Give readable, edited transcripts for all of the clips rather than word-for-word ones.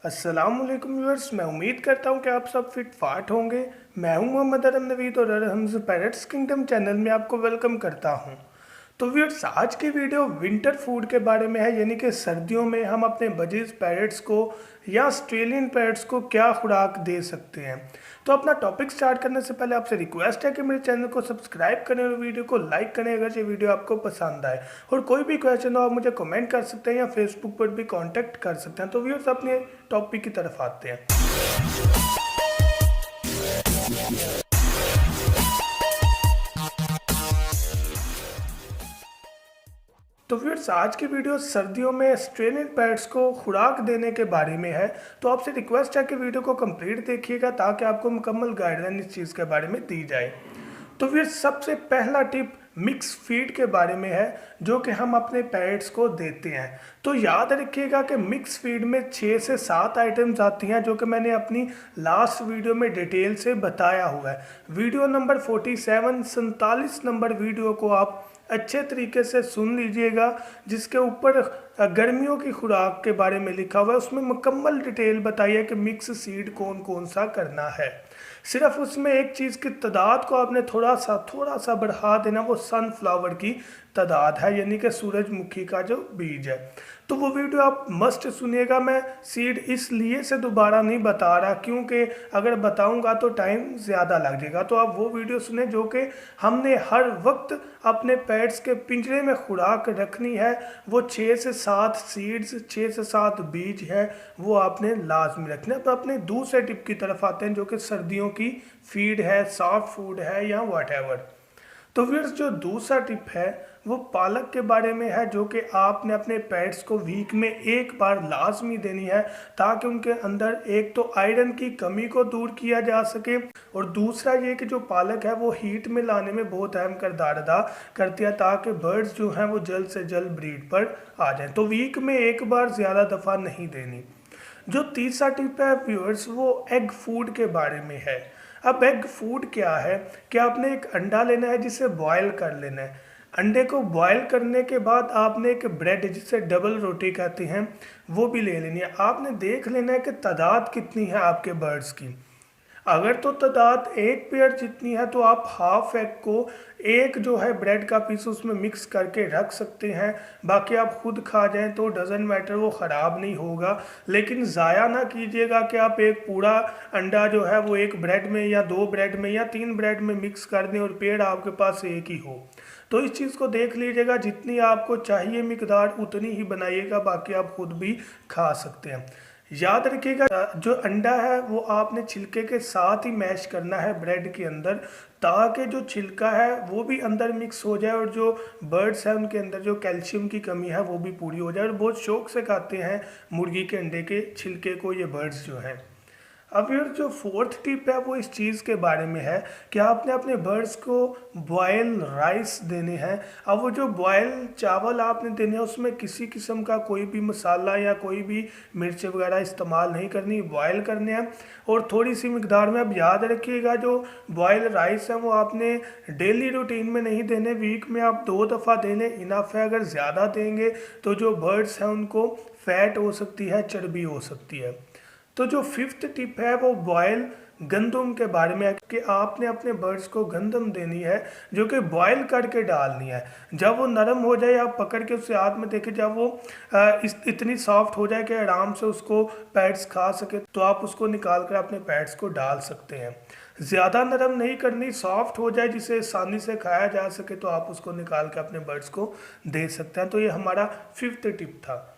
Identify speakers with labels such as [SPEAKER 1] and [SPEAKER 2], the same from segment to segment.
[SPEAKER 1] अस्सलामुअलैकुम व्यूअर्स, मैं उम्मीद करता हूँ कि आप सब फिट फाट होंगे। मैं हूँ मोहम्मद अरम नवीद और अरहम्स पैरट्स किंगडम चैनल में आपको वेलकम करता हूँ। तो व्यूअर्स, आज की वीडियो विंटर फूड के बारे में है, यानी कि सर्दियों में हम अपने बजीज पैरट्स को या ऑस्ट्रेलियन पैरट्स को क्या खुराक दे सकते हैं। तो अपना टॉपिक स्टार्ट करने से पहले आपसे रिक्वेस्ट है कि मेरे चैनल को सब्सक्राइब करें और वीडियो को लाइक करें अगर ये वीडियो आपको पसंद आए। और कोई भी क्वेश्चन हो आप मुझे कमेंट कर सकते हैं या फेसबुक पर भी कांटेक्ट कर सकते हैं। तो व्यूअर्स, अपने टॉपिक की तरफ आते हैं। तो व्यूअर्स, आज की वीडियो सर्दियों में ऑस्ट्रेलियन पैट्स को खुराक देने के बारे में है। तो आपसे रिक्वेस्ट है कि वीडियो को कंप्लीट देखिएगा ताकि आपको मुकम्मल गाइडलाइन इस चीज़ के बारे में दी जाए। तो फिर सबसे पहला टिप मिक्स फीड के बारे में है, जो कि हम अपने पैट्स को देते हैं। तो याद रखिएगा कि मिक्स फीड में 6 से 7 आइटम्स आती हैं, जो कि मैंने अपनी लास्ट वीडियो में डिटेल से बताया हुआ है। वीडियो नंबर 47 नंबर वीडियो को आप अच्छे तरीके से सुन लीजिएगा, जिसके ऊपर गर्मियों की खुराक के बारे में लिखा हुआ है। उसमें मुकम्मल डिटेल बताई है कि मिक्स सीड कौन कौन सा करना है। सिर्फ उसमें एक चीज़ की तादाद को आपने थोड़ा सा बढ़ा देना, वो सनफ्लावर की तादाद है, यानी कि सूरजमुखी का जो बीज है। तो वो वीडियो आप मस्ट सुनिएगा। मैं सीड इसलिए से दोबारा नहीं बता रहा क्योंकि अगर बताऊंगा तो टाइम ज़्यादा लग जाएगा। तो आप वो वीडियो सुने जो कि हमने हर वक्त अपने पेट्स के पिंजरे में खुराक रखनी है। वो 6 से 7 सीड्स, 6 से 7 बीज है, वो आपने लाजमी रखना है। तो अपने दूसरे टिप की तरफ आते हैं, जो कि सर्दियों की फीड है, सॉफ्ट फूड है या व्हाटएवर। तो व्यूअर्स, जो दूसरा टिप है वो पालक के बारे में है, जो कि आपने अपने पेट्स को वीक में एक बार लाजमी देनी है, ताकि उनके अंदर एक तो आयरन की कमी को दूर किया जा सके, और दूसरा ये कि जो पालक है वो हीट में लाने में बहुत अहम किरदार अदा करती है, ताकि बर्ड्स जो हैं वो जल्द से जल्द ब्रीड पर आ जाएं। तो वीक में एक बार ज़्यादा दफ़ा नहीं देनी। जो तीसरा टिप है व्यूअर्स, वो एग फूड के बारे में है। अब एग फूड क्या है कि आपने एक अंडा लेना है, जिसे बॉयल कर लेना है। अंडे को बॉयल करने के बाद आपने एक ब्रेड, जिसे डबल रोटी कहते हैं, वो भी ले लेनी है। आपने देख लेना है कि तादाद कितनी है आपके बर्ड्स की। अगर तो तादाद एक पेयर जितनी है तो आप हाफ एग को एक जो है ब्रेड का पीस उसमें मिक्स करके रख सकते हैं। बाकी आप खुद खा जाएं तो डजन मैटर, वो ख़राब नहीं होगा। लेकिन ज़ाया ना कीजिएगा कि आप एक पूरा अंडा जो है वो एक ब्रेड में या 2 ब्रेड में या 3 ब्रेड में मिक्स कर दें और पेड़ आपके पास एक ही हो। तो इस चीज़ को देख लीजिएगा, जितनी आपको चाहिए मिकदार उतनी ही बनाइएगा, बाकी आप खुद भी खा सकते हैं। याद रखिएगा, जो अंडा है वो आपने छिलके के साथ ही मैश करना है ब्रेड के अंदर, ताकि जो छिलका है वो भी अंदर मिक्स हो जाए और जो बर्ड्स हैं उनके अंदर जो कैल्शियम की कमी है वो भी पूरी हो जाए। और बहुत शौक से खाते हैं मुर्गी के अंडे के छिलके को ये बर्ड्स जो हैं। अब ये जो फोर्थ टिप है वो इस चीज़ के बारे में है कि आपने अपने बर्ड्स को बॉयल राइस देने हैं। अब वो जो बॉयल चावल आपने देने हैं उसमें किसी किस्म का कोई भी मसाला या कोई भी मिर्च वगैरह इस्तेमाल नहीं करनी, बॉयल करने हैं और थोड़ी सी मिकदार में। अब याद रखिएगा, जो बॉयल राइस है वो आपने डेली रूटीन में नहीं देने, वीक में आप 2 दफ़ा देने इनफ है। अगर ज़्यादा देंगे तो जो बर्ड्स हैं उनको फैट हो सकती है, चर्बी हो सकती है। तो जो फिफ्थ टिप है वो बॉयल गंदम के बारे में है कि आपने अपने बर्ड्स को गंदम देनी है, जो कि बॉयल करके डालनी है। जब वो नरम हो जाए, आप पकड़ के उससे हाथ में देखें, जब वो इतनी सॉफ्ट हो जाए कि आराम से उसको पैट्स खा सके, तो आप उसको निकाल कर अपने पैट्स को डाल सकते हैं। ज़्यादा नरम नहीं करनी, सॉफ्ट हो जाए जिसे आसानी से खाया जा सके, तो आप उसको निकाल के अपने बर्ड्स को दे सकते हैं। तो ये हमारा फिफ्थ टिप था।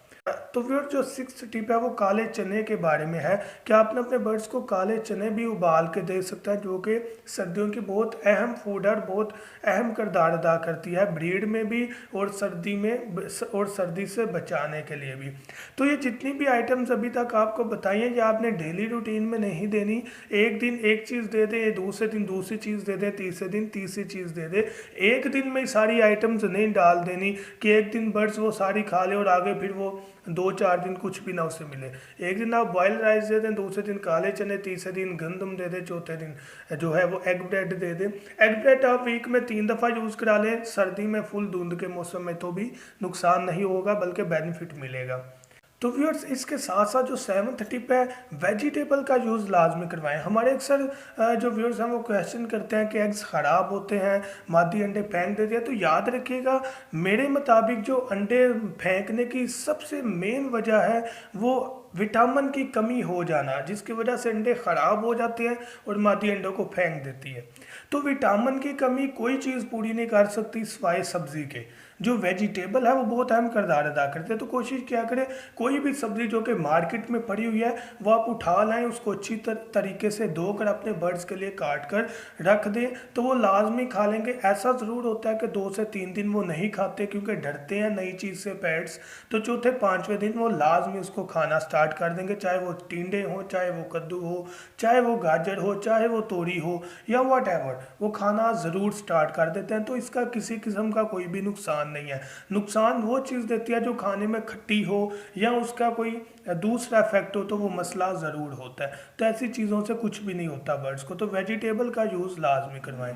[SPEAKER 1] तो फिर जो सिक्स्थ टिप है वो काले चने के बारे में है कि आपने अपने बर्ड्स को काले चने भी उबाल के दे सकते हैं, जो कि सर्दियों की बहुत अहम फूड है और बहुत अहम किरदार अदा करती है ब्रीड में भी और सर्दी में, और सर्दी से बचाने के लिए भी। तो ये जितनी भी आइटम्स अभी तक आपको बताई हैं, ये आपने डेली रूटीन में नहीं देनी। एक दिन एक चीज़ दे दे, दूसरे दिन दूसरी चीज़ दे दे, तीसरे दिन तीसरी चीज़ दे दे। एक दिन में सारी आइटम्स नहीं डाल देनी कि एक दिन बर्ड्स वो सारी खा ले और आगे फिर वो 2-4 दिन कुछ भी ना उसे मिले। एक दिन आप बॉयल राइस दे दें, दूसरे दिन काले चने, तीसरे दिन गंदम दे दें, चौथे दिन जो है वो एग ब्रेड दे दें। एग ब्रेड आप वीक में 3 दफ़ा यूज़ करा लें, सर्दी में फुल धुंध के मौसम में, तो भी नुकसान नहीं होगा बल्कि बेनिफिट मिलेगा। तो व्यूअर्स इसके साथ साथ जो 7th टिप है, वेजिटेबल का यूज़ लाजमी करवाएं। हमारे अक्सर जो व्यूअर्स हैं वो क्वेश्चन करते हैं कि एग्स ख़राब होते हैं, मादी अंडे फेंक देते हैं। तो याद रखिएगा, मेरे मुताबिक जो अंडे फेंकने की सबसे मेन वजह है वो विटामिन की कमी हो जाना, जिसकी वजह से अंडे ख़राब हो जाते हैं और मादी अंडों को फेंक देती है। तो विटामिन की कमी कोई चीज़ पूरी नहीं कर सकती सिवाय सब्ज़ी के। जो वेजिटेबल है वो बहुत अहम किरदार अदा करते हैं। तो कोशिश क्या करें, कोई भी सब्ज़ी जो कि मार्केट में पड़ी हुई है वो आप उठा लाएं, उसको अच्छी तरीके से धोकर अपने बर्ड्स के लिए काट कर रख दें, तो वो लाजमी खा लेंगे। ऐसा ज़रूर होता है कि 2 से 3 दिन वो नहीं खाते क्योंकि डरते हैं नई चीज़ से पेट्स, तो चौथे 5वें दिन वो लाजमी उसको खाना स्टार्ट कर देंगे, चाहे वो टिंडे हो, चाहे वो कद्दू हो, चाहे वो गाजर हो, चाहे वो तोरी हो या वट एवर, वो खाना ज़रूर स्टार्ट कर देते हैं। तो इसका किसी किस्म का कोई भी नुकसान नहीं है। नुकसान वो चीज़ देती है जो खाने में खट्टी हो या उसका कोई दूसरा इफेक्ट हो, तो वो मसला ज़रूर होता है। तो ऐसी चीज़ों से कुछ भी नहीं होता बर्ड्स को। तो वेजिटेबल का यूज़ लाजमी करवाएं।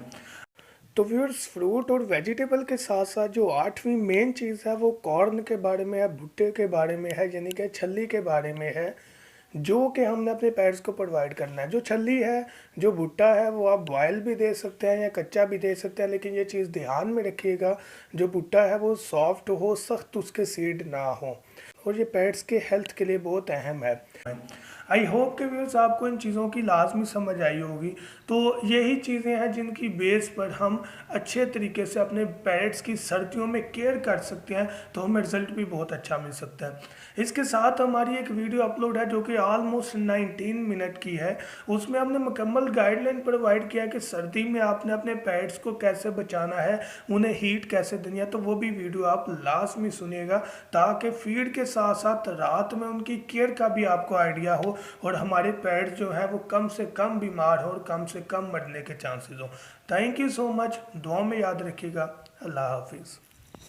[SPEAKER 1] तो व्यूअर्स फ्रूट और वेजिटेबल के साथ साथ जो 8वीं मेन चीज़ है वो कॉर्न के बारे में है, भुट्टे के बारे में है, यानी कि छल्ली के बारे में है, जो कि हमने अपने पेट्स को प्रोवाइड करना है। जो छल्ली है, जो भुट्टा है, वो आप बॉयल भी दे सकते हैं या कच्चा भी दे सकते हैं, लेकिन ये चीज़ ध्यान में रखिएगा, जो भुट्टा है वो सॉफ्ट हो, सख्त उसके सीड ना हो, और ये पेट्स के हेल्थ के लिए बहुत अहम है। आई होप कि व्यूअर्स आपको इन चीज़ों की लाजमी समझ आई होगी। तो यही चीज़ें हैं जिनकी बेस पर हम अच्छे तरीके से अपने पेट्स की सर्दियों में केयर कर सकते हैं, तो हमें रिज़ल्ट भी बहुत अच्छा मिल सकता है। इसके साथ हमारी एक वीडियो अपलोड है जो कि ऑलमोस्ट 19 मिनट की है। उसमें हमने मुकम्मल गाइडलाइन प्रोवाइड किया है कि सर्दी में आपने अपने पेट्स को कैसे बचाना है, उन्हें हीट कैसे देनी है। तो वो भी वीडियो आप लाजमी सुनिएगा, ताकि फीड के साथ साथ रात में उनकी केयर का भी आपको आइडिया हो और हमारे पेट्स जो है वो कम से कम बीमार हो और कम से कम मरने के चांसेस हो। Thank you so much. दुआ में याद रखिएगा। अल्लाह हाफिज़।